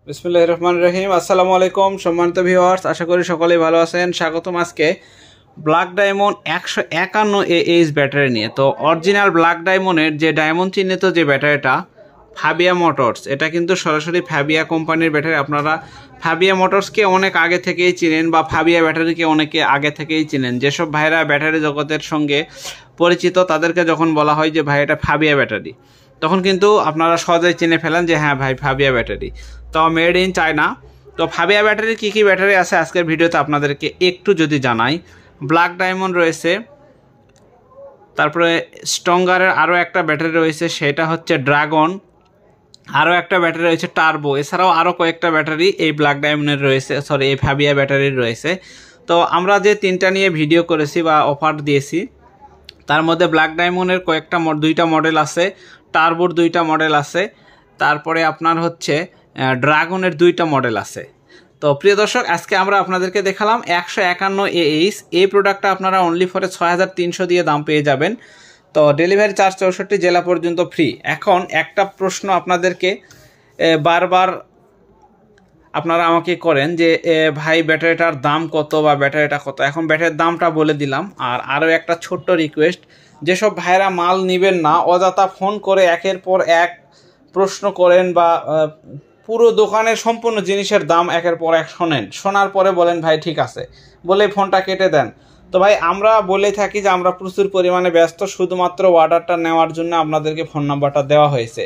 বিসমিল্লাহির রহমানির রহিম। আসসালামু আলাইকুম সম্মানিত ভিউয়ার্স, আশা করি সকলেই ভালো আছেন। স্বাগতম আজকে ব্ল্যাক ডায়মন্ড 151 AH ব্যাটারি নিয়ে। তো অরিজিনাল ব্ল্যাক ডায়মন্ডের যে ডায়মন্ড চিহ্নিত যে ব্যাটারিটা ফাবিয়া মোটরস, এটা কিন্তু সরাসরি ফাবিয়া কোম্পানির ব্যাটারি। আপনারা ফাবিয়া মোটরসকে অনেক আগে থেকেই চিনেন বা ফাবিয়া ব্যাটারিকে অনেকে আগে থেকেই চিনেন। যেসব ভাইরা ব্যাটারি জগতের সঙ্গে পরিচিত তাদেরকে যখন বলা হয় যে ভাই এটা ফাবিয়া ব্যাটারি, তখন কিন্তু আপনারা সহজেই চিনে ফেলেন যে হ্যাঁ ভাই ফাবিয়া ব্যাটারি। তো মেড ইন চায়না। তো ফাবিয়া ব্যাটারির কী কী ব্যাটারি আছে আজকের ভিডিওতে আপনাদেরকে একটু যদি জানাই। ব্ল্যাক ডায়মন্ড রয়েছে, তারপরে স্ট্রঙ্গারের আরও একটা ব্যাটারি রয়েছে, সেটা হচ্ছে ড্রাগন। আরও একটা ব্যাটারি রয়েছে টার্বো। এছাড়াও আরও কয়েকটা ব্যাটারি এই ব্ল্যাক ডায়মন্ডের রয়েছে, সরি এই ফাবিয়া ব্যাটারির রয়েছে। তো আমরা যে তিনটা নিয়ে ভিডিও করেছি বা অফার দিয়েছি, তার মধ্যে ব্ল্যাক ডায়মন্ডের দুইটা মডেল আছে, টার্বোর দুইটা মডেল আছে, তারপরে আপনার হচ্ছে ড্রাগনের দুইটা মডেল আছে। তো প্রিয় দর্শক, আজকে আমরা আপনাদেরকে দেখালাম 151 AH। এই প্রোডাক্টটা আপনারা অনলি ফরে 6300 দিয়ে দাম পেয়ে যাবেন। তো ডেলিভারি চার্জ 64 জেলা পর্যন্ত ফ্রি। এখন একটা প্রশ্ন আপনাদেরকে বারবার আপনারা আমাকে করেন যে ভাই ব্যাটারিটার দাম কত বা ব্যাটারিটা কত। এখন ব্যাটারির দামটা বলে দিলাম। আর আরও একটা ছোট্ট রিকোয়েস্ট, যেসব ভাইরা মাল নেবেন না, অযথা ফোন করে একের পর এক প্রশ্ন করেন বা পুরো দোকানের সম্পূর্ণ জিনিসের দাম একের পর এক শোনার পরে বলেন ভাই ঠিক আছে বলে ফোনটা কেটে দেন। তো ভাই আমরা বলে থাকি যে আমরা প্রচুর পরিমাণে ব্যস্ত, শুধুমাত্র অর্ডারটা নেওয়ার জন্য আপনাদেরকে ফোন নাম্বারটা দেওয়া হয়েছে।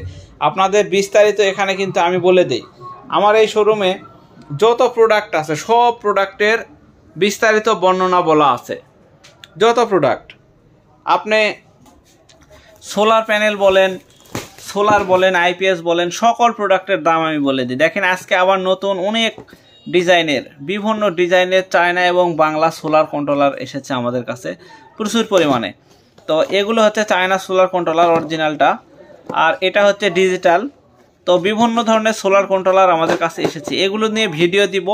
আপনাদের বিস্তারিত এখানে কিন্তু আমি বলে দিই। আমার এই শোরুমে যত প্রোডাক্ট আছে সব প্রোডাক্টের বিস্তারিত বর্ণনা বলা আছে। যত প্রোডাক্ট, আপনি সোলার প্যানেল বলেন, সোলার বলেন, আইপিএস বলেন, সকল প্রোডাক্টের দাম আমি বলে দিই। দেখেন আজকে আবার নতুন অনেক ডিজাইনের, বিভিন্ন ডিজাইনের চায়না এবং বাংলা সোলার কন্ট্রোলার এসেছে আমাদের কাছে প্রচুর পরিমাণে। তো এগুলো হচ্ছে চায়না সোলার কন্ট্রোলার অরিজিনালটা, আর এটা হচ্ছে ডিজিটাল। তো বিভিন্ন ধরনের সোলার কন্ট্রোলার আমাদের কাছে এসেছে, এগুলো নিয়ে ভিডিও দিব।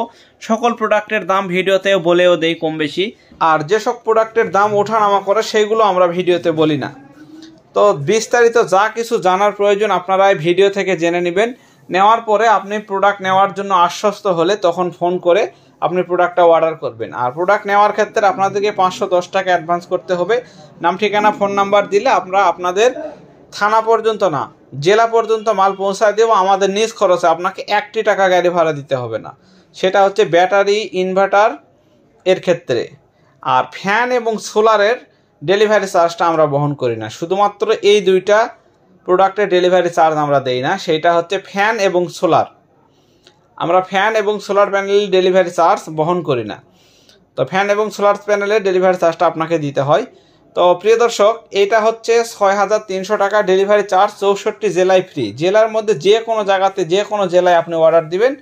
সকল প্রোডাক্টের দাম ভিডিওতেও বলেও দেই কম বেশি। আর যেসব প্রোডাক্টের দাম ওঠানামা করে সেগুলো আমরা ভিডিওতে বলি না। তো বিস্তারিত যা কিছু জানার প্রয়োজন আপনারা এই ভিডিও থেকে জেনে নেবেন। নেওয়ার পরে আপনি প্রোডাক্ট নেওয়ার জন্য আশ্বস্ত হলে তখন ফোন করে আপনি প্রোডাক্টটা অর্ডার করবেন। আর প্রোডাক্ট নেওয়ার ক্ষেত্রে আপনাদেরকে 510 টাকা অ্যাডভান্স করতে হবে। নাম ঠিকানা ফোন নাম্বার দিলে আমরা আপনাদের থানা পর্যন্ত না, জেলা পর্যন্ত মাল পৌঁছায় দেবো আমাদের নিজ খরচে। আপনাকে 1 টাকা গাড়ি ভাড়া দিতে হবে না। সেটা হচ্ছে ব্যাটারি, ইনভার্টার এর ক্ষেত্রে। আর ফ্যান এবং সোলারের ডেলিভারি চার্জটা আমরা বহন করি না। শুধুমাত্র এই দুইটা প্রোডাক্টের ডেলিভারি চার্জ আমরা দেই না, সেইটা হচ্ছে ফ্যান এবং সোলার। আমরা ফ্যান এবং সোলার প্যানেলের ডেলিভারি চার্জ বহন করি না। তো ফ্যান এবং সোলার প্যানেলের ডেলিভারি চার্জটা আপনাকে দিতে হয়। তো প্রিয় দর্শক, এটা হচ্ছে 6300 টাকা ডেলিভারি চার্জ, 64 জেলায় ফ্রি। জেলার মধ্যে যে কোনো জায়গাতে, যে কোনো জেলায় আপনি অর্ডার দিবেন,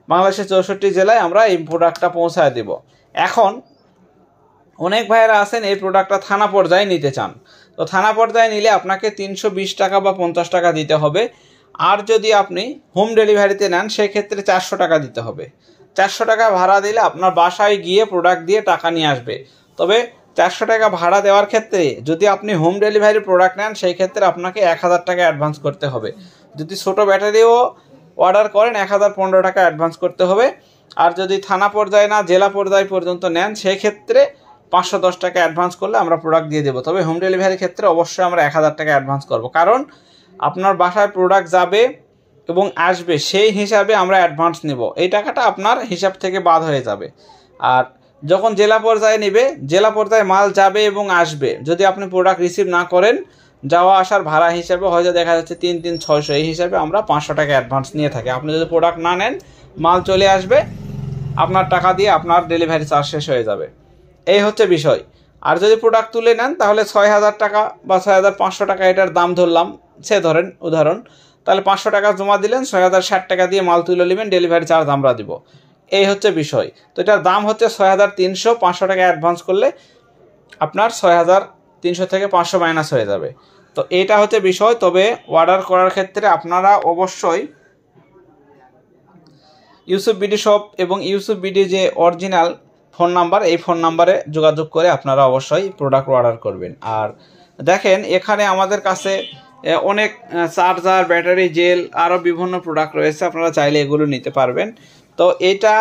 বাংলাদেশের 64 জেলায় আমরা এই প্রোডাক্টটা পৌঁছায় দেব। এখন অনেক ভাইয়েরা আছেন এই প্রোডাক্টটা থানা পর্যায়ে নিতে চান। তো থানা পর্যায়ে নিলে আপনাকে 320 টাকা বা 50 টাকা দিতে হবে। আর যদি আপনি হোম ডেলিভারিতে নেন সেক্ষেত্রে 400 টাকা দিতে হবে। 400 টাকা ভাড়া দিলে আপনার বাসায় গিয়ে প্রোডাক্ট দিয়ে টাকা নিয়ে আসবে। তবে 400 টাকা ভাড়া দেওয়ার ক্ষেত্রে যদি আপনি হোম ডেলিভারি প্রোডাক্ট নেন সেই ক্ষেত্রে আপনাকে 1000 টাকা অ্যাডভান্স করতে হবে। যদি ছোটো ব্যাটারিও অর্ডার করেন 1015 টাকা অ্যাডভান্স করতে হবে। আর যদি থানা পর্যায়ে না জেলা পর্যায় পর্যন্ত নেন সেই ক্ষেত্রে 510 টাকা অ্যাডভান্স করলে আমরা প্রোডাক্ট দিয়ে দেবো। তবে হোম ডেলিভারির ক্ষেত্রে অবশ্যই আমরা 1000 টাকা অ্যাডভান্স করব, কারণ আপনার বাসায় প্রোডাক্ট যাবে এবং আসবে সেই হিসাবে আমরা অ্যাডভান্স নেব। এই টাকাটা আপনার হিসাব থেকে বাদ হয়ে যাবে। আর যখন জেলা পর্যায়ে নেবে, জেলা পর্যায়ে মাল যাবে এবং আসবে, যদি আপনি প্রোডাক্ট রিসিভ না করেন, যাওয়া আসার ভাড়া হিসাবে হয়তো দেখা যাচ্ছে 3-600, এই হিসাবে আমরা 500 টাকা অ্যাডভান্স নিয়ে থাকি। আপনি যদি প্রোডাক্ট না নেন, মাল চলে আসবে, আপনার টাকা দিয়ে আপনার ডেলিভারি চার্জ শেষ হয়ে যাবে। এই হচ্ছে বিষয়। আর যদি প্রোডাক্ট তুলে নেন তাহলে 6000 টাকা বা 6500 টাকা এটার দাম ধরলাম, সে ধরেন উদাহরণ, তাহলে 500 টাকা জমা দিলেন, 6060 টাকা দিয়ে মাল তুলে নেবেন, ডেলিভারি চার্জ আমরা দিব। এই হচ্ছে বিষয়। তো এটার দাম হচ্ছে 6300। 500 টাকা অ্যাডভান্স করলে আপনার 6300 থেকে 500 মাইনাস হয়ে যাবে। তো এইটা হচ্ছে বিষয়। তবে অর্ডার করার ক্ষেত্রে আপনারা অবশ্যই ইউসুফ বিডি শপ এবং ইউসুফ বিডি যে অরিজিনাল ফোন নাম্বার, এই ফোন নাম্বারে যোগাযোগ করে আপনারা অবশ্যই প্রোডাক্ট অর্ডার করবেন। আর দেখেন এখানে আমাদের কাছে অনেক চার্জার, ব্যাটারি, জেল, আরও বিভিন্ন প্রোডাক্ট রয়েছে, আপনারা চাইলে এগুলো নিতে পারবেন। তো এটা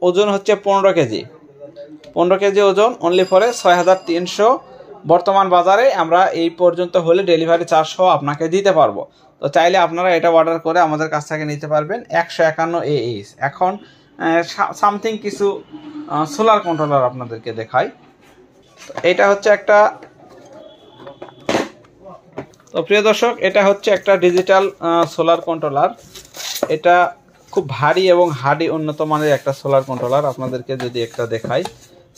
ওজন হচ্ছে 15 কেজি, 15 কেজি ওজন, অনলি ফরে 6300। বর্তমান বাজারে আমরা এই পর্যন্ত হলে ডেলিভারি চার্জ সহ আপনাকে দিতে পারবো। তো চাইলে আপনারা এটা অর্ডার করে আমাদের কাছ থেকে নিতে পারবেন। 151 AH। এখন সামথিং কিছু সোলার কন্ট্রোলার আপনাদেরকে দেখাই। এটা হচ্ছে একটা, তো প্রিয় দর্শক, এটা হচ্ছে একটা ডিজিটাল সোলার কন্ট্রোলার। এটা খুব ভারী এবং হার্ডি উন্নত মানের একটা সোলার কন্ট্রোলার। আপনাদেরকে যদি একটা দেখাই,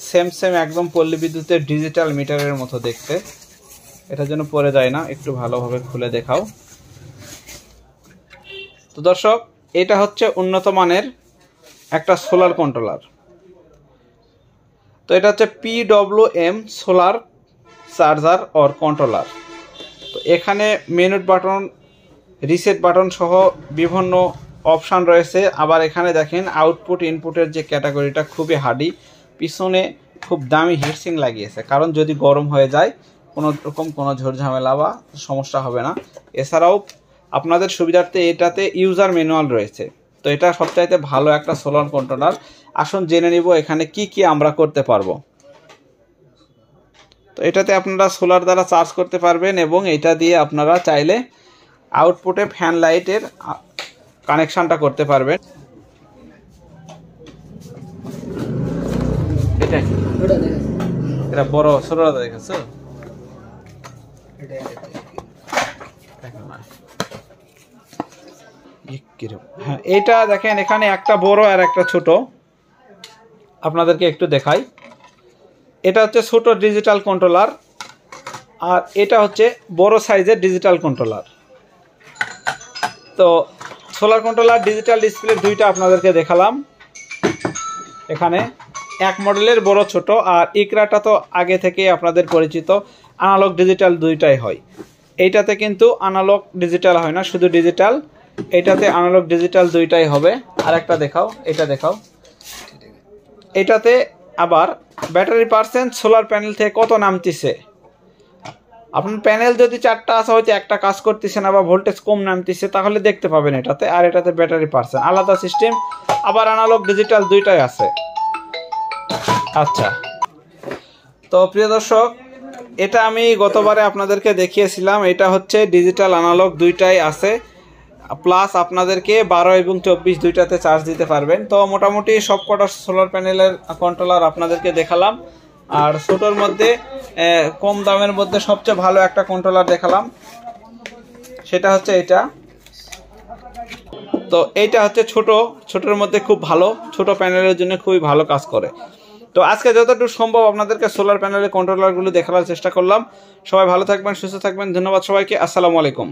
সেম একদম পল্লী বিদ্যুতের ডিজিটাল মিটারের মতো দেখতে। এটার জন্য পড়ে যায় না, একটু ভালোভাবে খুলে দেখাও। তো দর্শক, এটা হচ্ছে উন্নত মানের একটা সোলার কন্ট্রোলার। তো এটা হচ্ছে PWM solar charger or controller. তো এখানে মেনুট বাটন, রিসেট বাটন সহ বিভিন্ন অপশান রয়েছে। আবার এখানে দেখেন আউটপুট ইনপুটের যে ক্যাটাগরিটা খুবই হার্ডি, পিছনে খুব দামি হিটসিং লাগিয়েছে, কারণ যদি গরম হয়ে যায় কোনো রকম কোনো ঝামেলা বা সমস্যা হবে না। এছাড়াও আপনাদের সুবিধার্থে এটাতে ইউজার ম্যানুয়াল রয়েছে। তো এটা সবচাইতে ভালো একটা সোলার কন্ট্রোলার। আসুন জেনে নিব এখানে কি আমরা করতে পারবো। তো এটাতে আপনারা সোলার দ্বারা চার্জ করতে পারবেন এবং এটা দিয়ে আপনারা চাইলে আউটপুটে ফ্যান লাইটের কানেকশনটা করতে পারবেন। এটা বড় ছোটটা দেখেছো? হ্যাঁ, এটা দেখেন এখানে একটা বড় আর একটা ছোট। আপনাদেরকে একটু দেখাই। এটা হচ্ছে ছোট ডিজিটাল কন্ট্রোলার, আর এটা হচ্ছে বড় সাইজের ডিজিটাল কন্ট্রোলার। তো সোলার কন্ট্রোলার ডিজিটাল ডিসপ্লে দুইটা আপনাদেরকে দেখালাম। এখানে এক মডেলের বড় ছোট, আর ইকরাটা তো আগে থেকে আপনাদের পরিচিত, অ্যানালগ ডিজিটাল দুইটাই হয়। এইটাতে কিন্তু অ্যানালগ ডিজিটাল হয় না, শুধু ডিজিটাল। এটাতে অ্যানালগ ডিজিটাল দুইটাই হবে। আর একটা দেখাও, এটা দেখাও। এটাতে আবার ব্যাটারি পার্সেন্ট সোলার প্যানেল থেকে কত নামতেছে। আপনার প্যানেল যদি 4টা আসা হয়তো একটা কাজ করতেছে না বা ভোল্টেজ কম নামতেছে, তাহলে দেখতে পাবেন এটাতে। আর এটাতে ব্যাটারি পার্সেন্ট আলাদা সিস্টেম, আবার অ্যানালগ ডিজিটাল দুইটাই আছে। আচ্ছা, তো প্রিয় দর্শক, এটা আমি গতবারে আপনাদেরকে দেখিয়েছিলাম। এটা হচ্ছে ডিজিটাল অ্যানালগ দুইটাই আছে, প্লাস আপনাদেরকে 12 এবং 24 দুইটাতে চার্জ দিতে পারবেন। তো মোটামুটি সবকটা সোলার প্যানেলের কন্ট্রোলার আপনাদেরকে দেখালাম। আর ছোটোর মধ্যে কম দামের মধ্যে সবচেয়ে ভালো একটা কন্ট্রোলার দেখালাম, সেটা হচ্ছে এটা। তো এইটা হচ্ছে ছোটোর মধ্যে খুব ভালো, ছোট প্যানেলের জন্য খুবই ভালো কাজ করে। তো আজকে যতটুকু সম্ভব আপনাদেরকে সোলার প্যানেলের কন্ট্রোলারগুলো দেখানোর চেষ্টা করলাম। সবাই ভালো থাকবেন, সুস্থ থাকবেন। ধন্যবাদ সবাইকে। আসসালামু আলাইকুম।